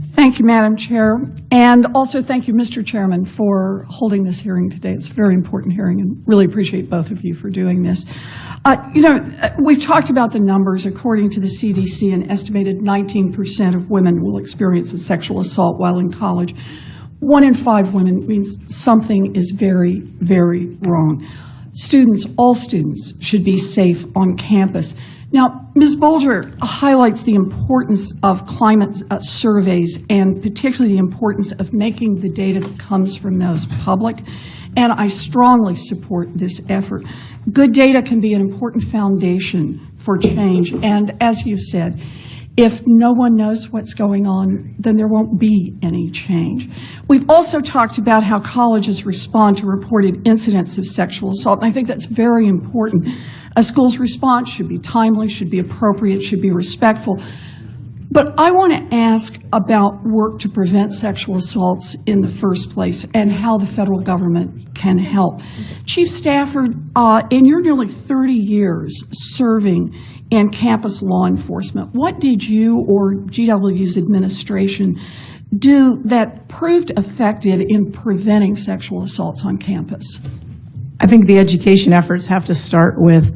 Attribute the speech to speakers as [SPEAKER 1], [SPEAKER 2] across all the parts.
[SPEAKER 1] Thank you, Madam Chair. And also thank you, Mr. Chairman, for holding this hearing today. It's a very important hearing, and really appreciate both of you for doing this. We've talked about the numbers. According to the CDC, an estimated 19% of women will experience a sexual assault while in college. 1 in 5 women means something is very, very wrong. Students, all students, should be safe on campus. Now, Ms. Bolger highlights the importance of climate surveys and particularly the importance of making the data that comes from those public, and I strongly support this effort. Good data can be an important foundation for change, and as you've said, if no one knows what's going on, then there won't be any change. We've also talked about how colleges respond to reported incidents of sexual assault, and I think that's very important. A school's response should be timely, should be appropriate, should be respectful. But I want to ask about work to prevent sexual assaults in the first place and how the federal government can help. Chief Stafford, in your nearly 30 years serving in campus law enforcement, what did you or GW's administration do that proved effective in preventing sexual assaults on campus?
[SPEAKER 2] I think the education efforts have to start with,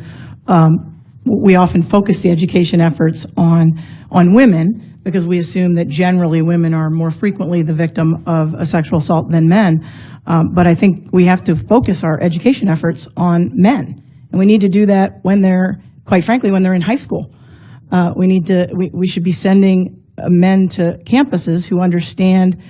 [SPEAKER 2] we often focus the education efforts on women because we assume that generally women are more frequently the victim of a sexual assault than men. But I think we have to focus our education efforts on men. And we need to do that when they're, quite frankly, when they're in high school. We should be sending men to campuses who understand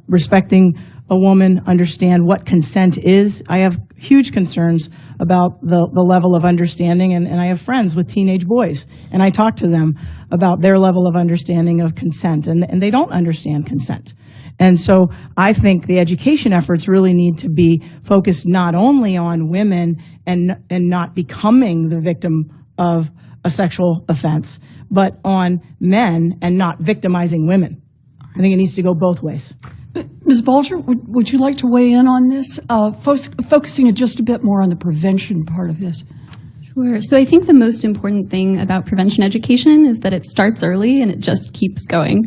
[SPEAKER 2] respecting a woman, understand what consent is. I have huge concerns about the level of understanding, and I have friends with teenage boys, and I talk to them about their level of understanding of consent, and they don't understand consent. And so I think the education efforts really need to be focused not only on women and not becoming the victim of a sexual offense, but on men and not victimizing women. I think it needs to go both ways.
[SPEAKER 1] Ms. Bolger, would you like to weigh in on this, focusing just a bit more on the prevention part of this?
[SPEAKER 3] Sure. So I think the most important thing about prevention education is that it starts early and it just keeps going.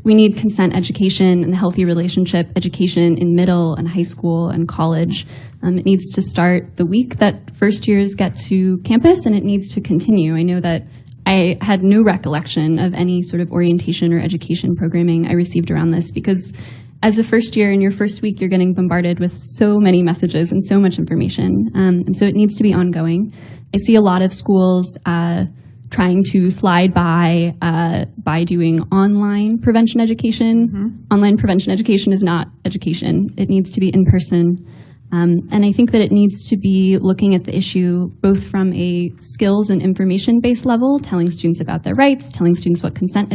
[SPEAKER 3] We need consent education and healthy relationship education in middle and high school and college. It needs to start the week that first years get to campus, and it needs to continue. I know that I had no recollection of any sort of orientation or education programming I received around this because as a first year in your first week, you're getting bombarded with so many messages and so much information. And so it needs to be ongoing. I see a lot of schools trying to slide by doing online prevention education. Mm-hmm. Online prevention education is not education. It needs to be in person. And I think that it needs to be looking at the issue both from a skills and information-based level, telling students about their rights, telling students what consent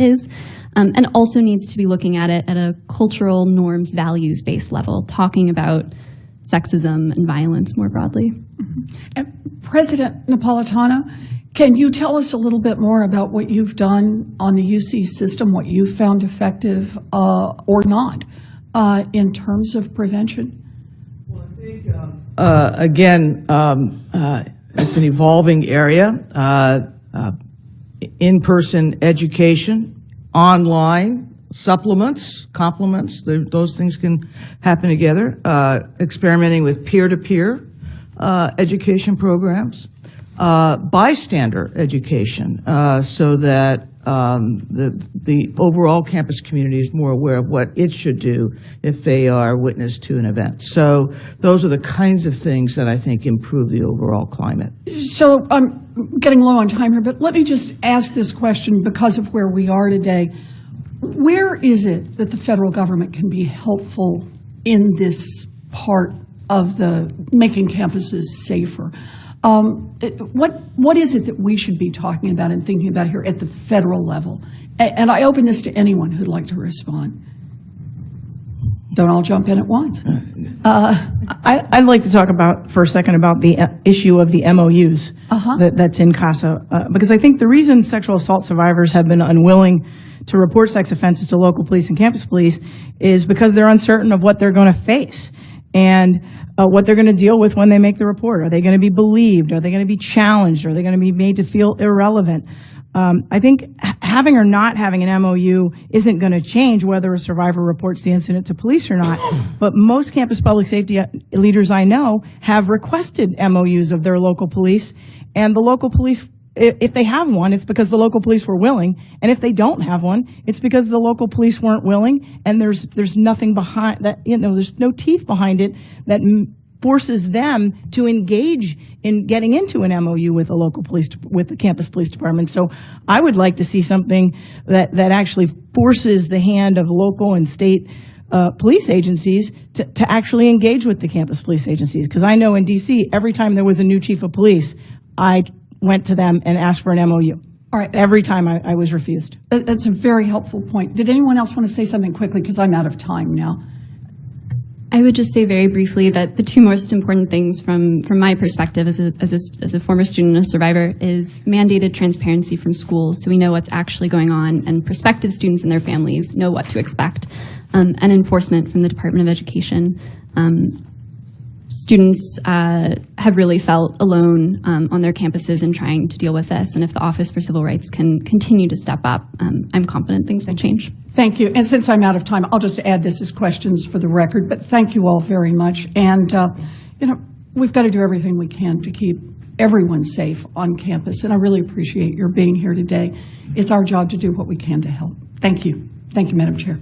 [SPEAKER 3] is, and also needs to be looking at it at a cultural norms, values-based level, talking about sexism and violence more broadly.
[SPEAKER 1] Mm-hmm. President Napolitano, can you tell us a little bit more about what you've done on the UC system, what you found effective or not in terms of prevention?
[SPEAKER 4] Again, it's an evolving area. In-person education, online, supplements, complements, those things can happen together. Experimenting with peer-to-peer education programs, bystander education, so that the overall campus community is more aware of what it should do if they are witness to an event. So those are the kinds of things that I think improve the overall climate.
[SPEAKER 1] So I'm getting low on time here, but let me just ask this question because of where we are today. Where is it that the federal government can be helpful in this part of the making campuses safer? What is it that we should be talking about and thinking about here at the federal level? And I open this to anyone who'd like to respond. Don't all jump in at once.
[SPEAKER 2] I'd like to talk for a second about the issue of the MOUs that's in CASA, because I think the reason sexual assault survivors have been unwilling to report sex offenses to local police and campus police is because they're uncertain of what they're going to face and what they're going to deal with when they make the report. Are they going to be believed? Are they going to be challenged? Are they going to be made to feel irrelevant? I think having or not having an MOU isn't going to change whether a survivor reports the incident to police or not. But most campus public safety leaders I know have requested MOUs of their local police, and the local police, if they have one, it's because the local police were willing, and if they don't have one, it's because the local police weren't willing, and there's nothing behind that, there's no teeth behind it that forces them to engage in getting into an MOU with the local police, with the campus police department. So I would like to see something that actually forces the hand of local and state police agencies to actually engage with the campus police agencies. Because I know in D.C., every time there was a new chief of police, I went to them and asked for an MOU.
[SPEAKER 1] All right.
[SPEAKER 2] Every time I was refused.
[SPEAKER 1] That's a very helpful point. Did anyone else want to say something quickly? Because I'm out of time now.
[SPEAKER 3] I would just say very briefly that the two most important things from my perspective as a former student and a survivor is mandated transparency from schools, so we know what's actually going on, and prospective students and their families know what to expect, and enforcement from the Department of Education. Students have really felt alone on their campuses in trying to deal with this, and if the Office for Civil Rights can continue to step up, I'm confident things will change.
[SPEAKER 1] Thank you. And since I'm out of time, I'll just add this as questions for the record, but thank you all very much. And, we've got to do everything we can to keep everyone safe on campus, and I really appreciate your being here today. It's our job to do what we can to help. Thank you. Thank you, Madam Chair.